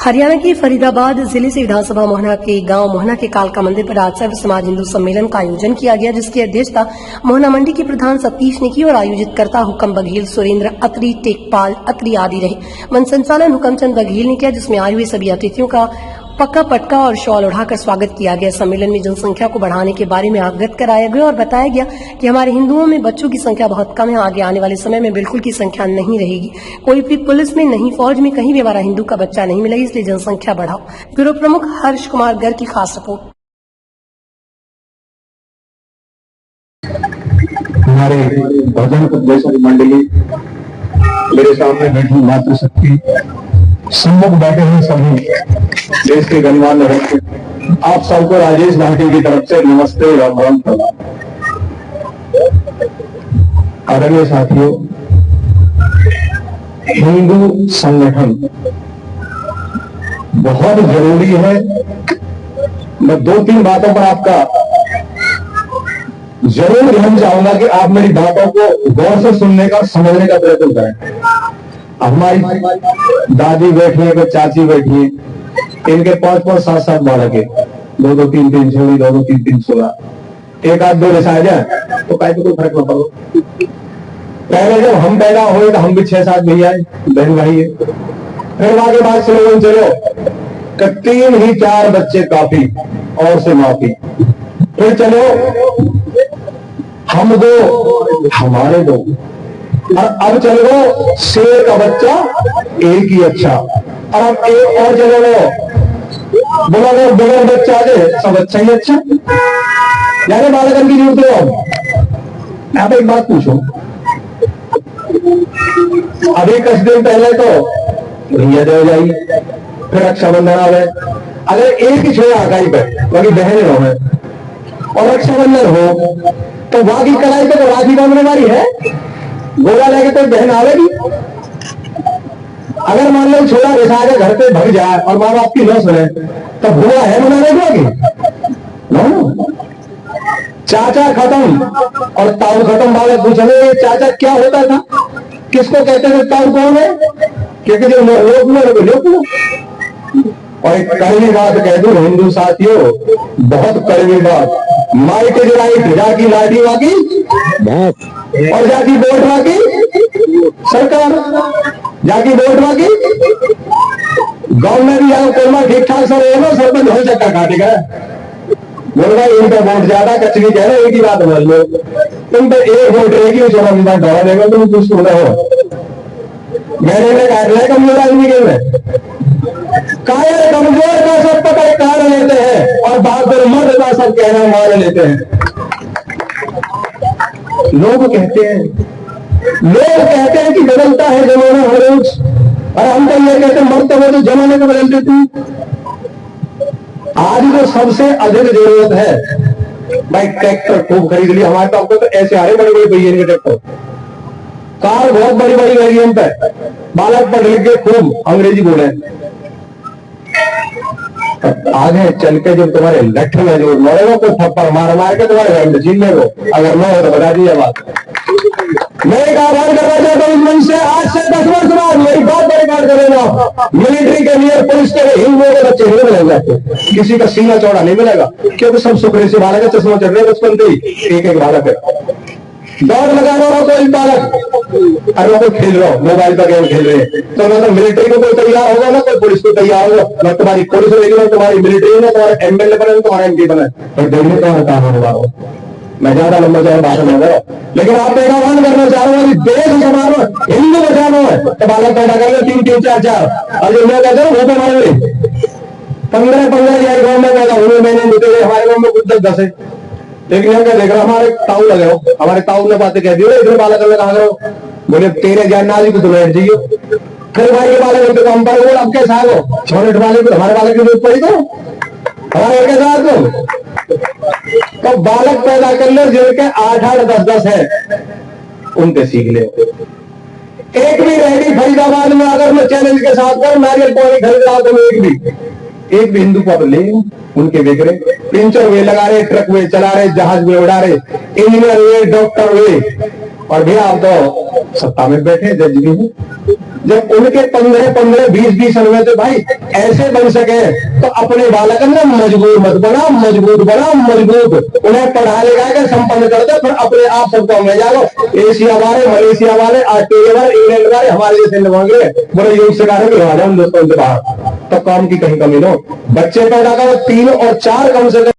हरियाणा के फरीदाबाद जिले से विधानसभा मोहना के गांव मोहना के कालका मंदिर पर आज सर्व समाज हिंदू सम्मेलन का आयोजन किया गया, जिसकी अध्यक्षता मोहना मंडी के प्रधान सतीश ने की और आयोजित करता हुक्म बघेल, सुरेंद्र अत्री, टेकपाल अत्री आदि रहे। मंच संचालन हुक्मचंद बघेल ने किया, जिसमें आए हुए सभी अतिथियों का पक्का पटका और शॉल उठाकर स्वागत किया गया। सम्मेलन में जनसंख्या को बढ़ाने के बारे में अवगत कराया गया और बताया गया कि हमारे हिंदुओं में बच्चों की संख्या बहुत कम है। आगे आने वाले समय में बिल्कुल की संख्या नहीं रहेगी। कोई भी पुलिस में नहीं, फौज में कहीं भी हमारा हिंदू का बच्चा नहीं मिलेगा, इसलिए जनसंख्या बढ़ाओ। ब्यूरो प्रमुख हर्ष कुमार गर्ग की खास रिपोर्ट। हमारे भजन उपदेशक मंडली, मेरे सामने बैठी मातृशक्ति, सम्मुख बैठे हैं सभी देश के गणमान्य व्यक्ति, आप सबको राजेश घाटी की तरफ से नमस्ते राम राम प्रणाम। आदरणीय साथियों, हिंदू संगठन बहुत जरूरी है। मैं दो तीन बातों पर आपका जरूर ध्यान चाहूंगा कि आप मेरी बातों को गौर से सुनने का, समझने का प्रयत्न करें। हमारी दादी बैठी है, कोई चाची बैठी है, इनके 5-5, 7-7 बालक है, 2-2, 3-3 छोड़ी, 2-2, 3-3 16, एक आध 2 रिसा जाए तो काहे कोई फर्क न पड़ो। पहले जब हम पैदा हुए तो हम भी 6-7 भैया बहन भाई है। फिर आगे बात स्लोगन चलो कि 3 ही 4 बच्चे काफी और से माफी। फिर चलो हम 2 हमारे 2, और अब चलो शेर का बच्चा एक ही अच्छा, और अब एक और चलो बोला गया बगैर बच्चा आ जाए सब अच्छा ही अच्छा। यानी बालकन की जरूरत है। आप एक बात पूछो, अभी कुछ दिन पहले तो भैया दे जाइए, फिर रक्षाबंधन आ गए। अगर एक ही छोड़ा कहीं पे बाकी बहनें रहो और रक्षाबंधन हो तो बाकी कलाई पे तो राखी बांधने वाली है, गोला लेके कोई बहन आवेगी। अगर मान लो छोटा रिसा के घर पे भग जाए और माँ बाप की न सुने तो बुआ है मनाने को चाचा खत्म और ताऊ खत्म। वाले पूछेंगे ये चाचा क्या होता था, किसको कहते थे, ताऊ कौन है, क्योंकि जो लोग और एक कड़वी बात कह दूं हिंदू साथियों, बहुत कड़वी बात, माइट इज राइट, जाकी लाठी वाकी और जाकी वोट वाकी सरकार, जाकी वोट वाकी गांव में भी आओ कोरमा ठीक ठाक सब हो, सरपंच हो चक्का काटेगा। बोल भाई इन पर वोट ज्यादा, कचरी कह रहे एक ही बात बोल लो, तुम तो एक वोट रहेगी चलो दवा देगा, तुम कुछ सुन रहे हो। मैंने काट रहे कमजोर आदमी के में कायर कमजोर का सब पकड़ काट लेते हैं और बहादुर मर्द का सब कहना मान लेते हैं। लोग कहते हैं कि बदलता है जमाना हर रोज, और हम तो ये कहते हैं मरते हुए तो जमाने को बदल देते हैं। आज जो सबसे अधिक जरूरत है भाई, ट्रैक्टर खूब खरीद लिया हमारे पास तो ऐसे आ रहे बड़े बड़े भैया के ट्रैक्टर, कार बहुत बड़ी बड़ी वेरिएंट है, बालक पढ़ लिख के खूब अंग्रेजी बोले। आगे चल के जब तुम्हारे लठ में जो लड़ेगा कोई थप्पड़ मार मार के तुम्हारे जीतने को, अगर न हो तो बता दीजिए बात। मैं एक आह्वान करना चाहता हूँ इस मंच से, आज से 10 वर्ष बाद मेरी बात पर रिकॉर्ड कर लेना, मिलिट्री के लिए, पुलिस के लिए हिंदुओं के बच्चे नहीं मिलेंगे आपको, किसी का सीना चौड़ा नहीं मिलेगा, क्योंकि सब सुखरे से बालक है, चश्मा चढ़ रहे बचपन से ही एक बालक है। दौड़ लगा रहा हो कोई बालक, अरे वो खेल रहा हो, मोबाइल पर गेम खेल रहे हैं, तो मतलब मिलिट्री को कोई तैयार होगा ना, कोई पुलिस को तैयार होगा ना, तुम्हारी पुलिस रहेगी ना, तुम्हारी मिलिट्री ना, तुम्हारा एमएलए बने, तुम्हारा एमपी बने, तो देखने तुम्हारा काम होगा हो। मैं ज्यादा लंबा चाहे भाषण हो गया, लेकिन आप एक आह्वान करना चाह रहा हूँ, देश बचाना है, हिंदू बचाना है, तो बालक पैदा कर लो 3-3, 4-4, और जो मैं कहता हूँ वो तो मारे 15-15 गाँव में पैदा हुए, मैंने निकले हमारे गाँव में कुछ 10 है। लेकिन हम क्या देख रहे हमारे ताऊ लगे हो, हमारे ताऊ ने बातें कह दी इतने बालक कहा गए, बोले तेरे ज्ञान नाजी को तो बैठ जाइए। फिर भाई के बालक होते तो हम पर बोल अब कैसा हो, छोटे बालक को हमारे बालक की जरूरत पड़ी तो हमारे के साथ तो बालक पैदा कर लो जिनके 8-8, 10-10 है, उनके सीख ले। एक भी रहेगी फरीदाबाद में, अगर मैं चैलेंज के साथ कर नारियल पानी खरीद रहा तो एक भी हिंदू पब ले, उनके बिक रहे, पिंचर वे लगा रहे, ट्रक वे चला रहे, जहाज वे उड़ा रहे, इंजीनियर वे, डॉक्टर वे, और भैया आप तो सत्ता में बैठे, जज भी हैं। जब उनके 15-15, 20-20 अनवे थे भाई, ऐसे बन सके तो अपने बालक में मजबूत मत बना, मजबूत बना, मजबूत उन्हें पढ़ा लिखा के संपन्न कर दे, फिर अपने आप सबको हम ले जाओ। एशिया वाले, मलेशिया वाले, ऑस्ट्रेलिया वाले, इंग्लैंड वाले हमारे जैसे निभाएंगे, बड़े योग से कारण निभा जाए हिंदुस्तान से बाहर, तब काम की कहीं कमी नो। बच्चे पैदा करो 3 और 4 कम से कम